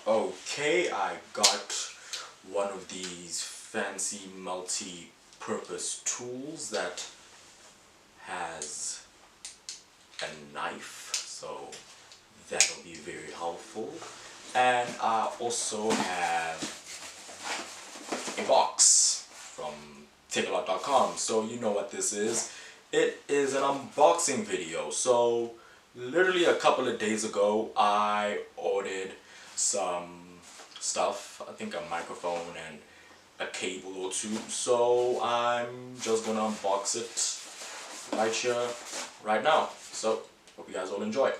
Okay, I got one of these fancy multi-purpose tools that has a knife, so that'll be very helpful. And I also have a box from takealot.com, so you know what this is. It is an unboxing video. So literally a couple of days ago I ordered some stuff, I think a microphone and a cable or two, so I'm just gonna unbox it right here, right now. So hope you guys all enjoy.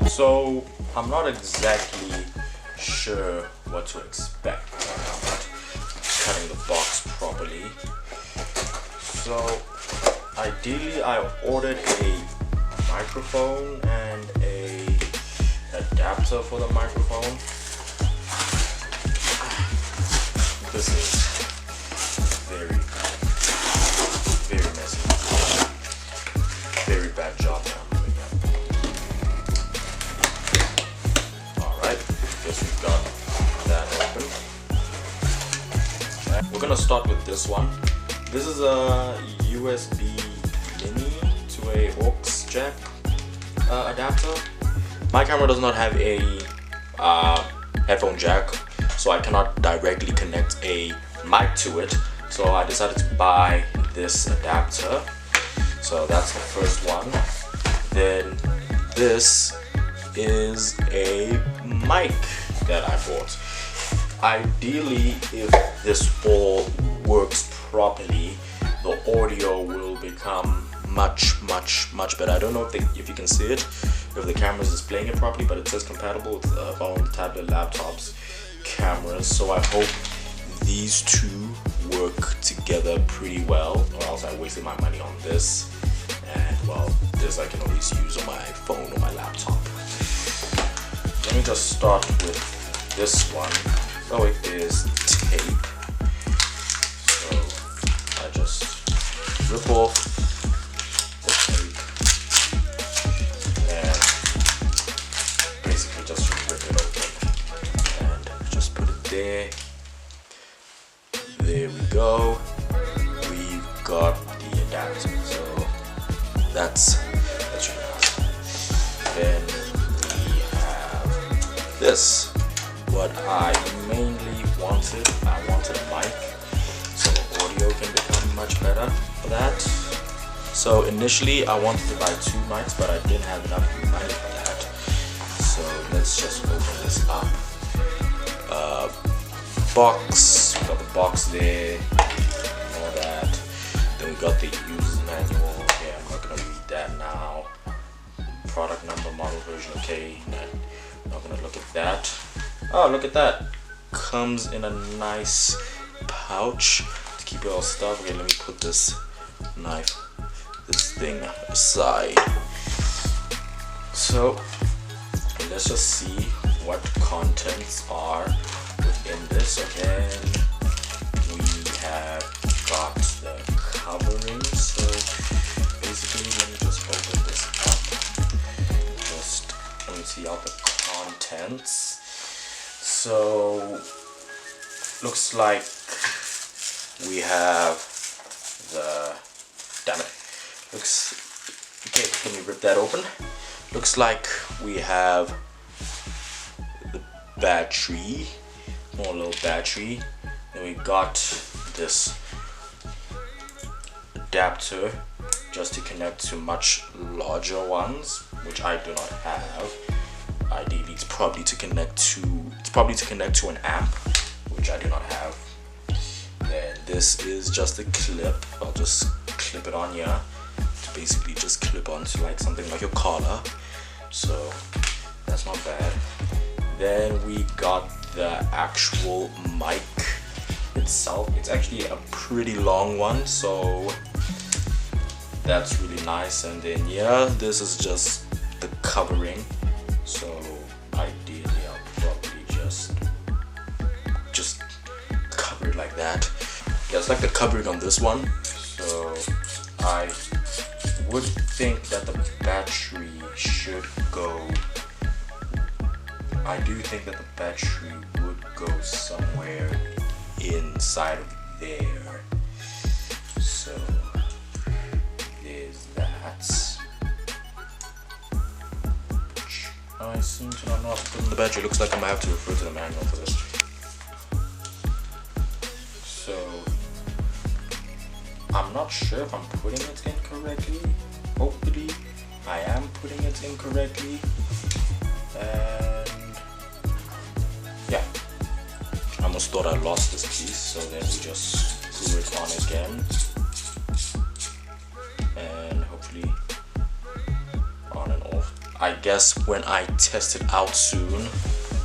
So I'm not exactly sure what to expect. I'm not cutting the box properly. So ideally I ordered a microphone and a adapter for the microphone. This is very messy. Very bad job that I'm doing it. Alright, guess we've got that open. And we're gonna start with this one. This is a USB mini to a aux jack adapter. My camera does not have a headphone jack, so I cannot directly connect a mic to it. So I decided to buy this adapter. So that's the first one. Then this is a mic that I bought. Ideally, if this all works properly, the audio will become much better. I don't know if you can see it, if the camera is displaying it properly, but it says compatible with phone, tablet, laptops, cameras. So I hope these two work together pretty well, or else I wasted my money on this. And well, this I can always use on my phone or my laptop. Let me just start with this one. Oh, it is tape. So I just rip off the tape and basically just rip it open and just put it there. There we go. We've got the adapter, so that's really nice. Then we have this. What I mainly wanted, I wanted a mic, so the audio can become much better for that. So initially I wanted to buy 2 mics, but I didn't have enough money for that. So let's just open this up. Box, we got the box there, all that. Then we got the user's manual. Yeah, I'm not gonna read that now. Product number, model version, okay. Not gonna look at that. Oh, look at that. Comes in a nice pouch to keep your stuff. Okay, let me put this thing aside. So let's just see what contents are within this. Again, we have got the covering. So basically, let me just open this up. Just let me see out the contents. So looks like we have the, damn it, looks, okay, can you rip that open? Looks like we have the battery, small little battery. Then we got this adapter just to connect to much larger ones, which I do not have. Ideally, it's probably to connect to an amp, which I do not have. Then this is just a clip. I'll just clip it on here to basically just clip onto like something like your collar. So that's not bad. Then we got the actual mic itself. It's actually a pretty long one, so that's really nice. And then yeah, this is just the covering. So ideally I'll probably just cover it like that. Yeah, it's like the covering on this one. So I would think that the battery should go. I do think that the battery would go somewhere inside of there. So there's that. I seem to not know how to put in the battery. Looks like I might have to refer to the manual for this. So I'm not sure if I'm putting it in correctly. Hopefully I am putting it in correctly. And yeah, I almost thought I lost this piece, so then we just glue it on again. And hopefully on and off. I guess when I test it out soon,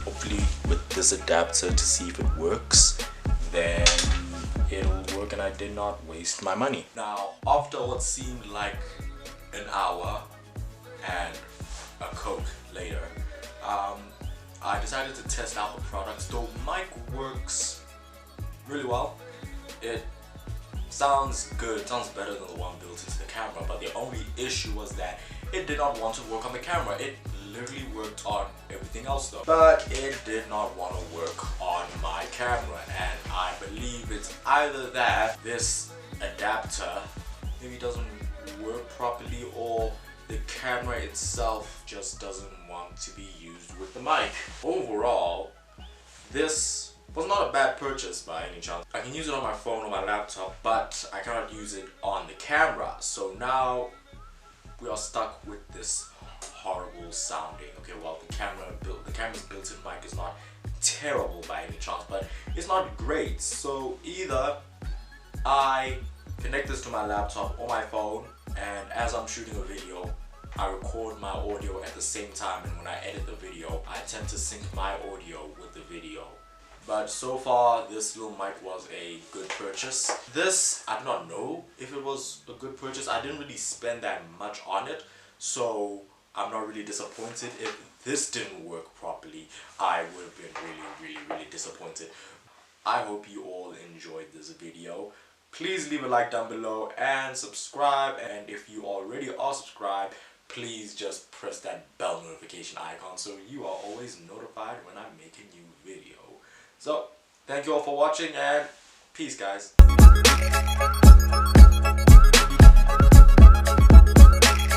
hopefully with this adapter to see if it works, then it'll work and I did not waste my money. Now, after what seemed like an hour and a Coke later, I decided to test out the product. The mic works really well. It sounds good, it sounds better than the one built into the camera, but the only issue was that it did not want to work on the camera. It literally worked on everything else though, but it did not want to work on my camera, and I believe it's either that this adapter maybe doesn't work properly, or the camera itself just doesn't want to be used with the mic. Overall, this was not a bad purchase by any chance. I can use it on my phone or my laptop, but I cannot use it on the camera. So now we are stuck with this horrible sounding. Okay, well, the camera's built-in mic is not terrible by any chance, but it's not great. So either I connect this to my laptop or my phone, and as I'm shooting a video, I record my audio at the same time, and when I edit the video, I attempt to sync my audio with the video. But so far, this little mic was a good purchase. This, I do not know if it was a good purchase. I didn't really spend that much on it, so I'm not really disappointed. If this didn't work properly, I would have been really disappointed. I hope you all enjoyed this video. Please leave a like down below and subscribe, and if you already are subscribed, please just press that bell notification icon so you are always notified when I make a new video. So, thank you all for watching, and peace, guys.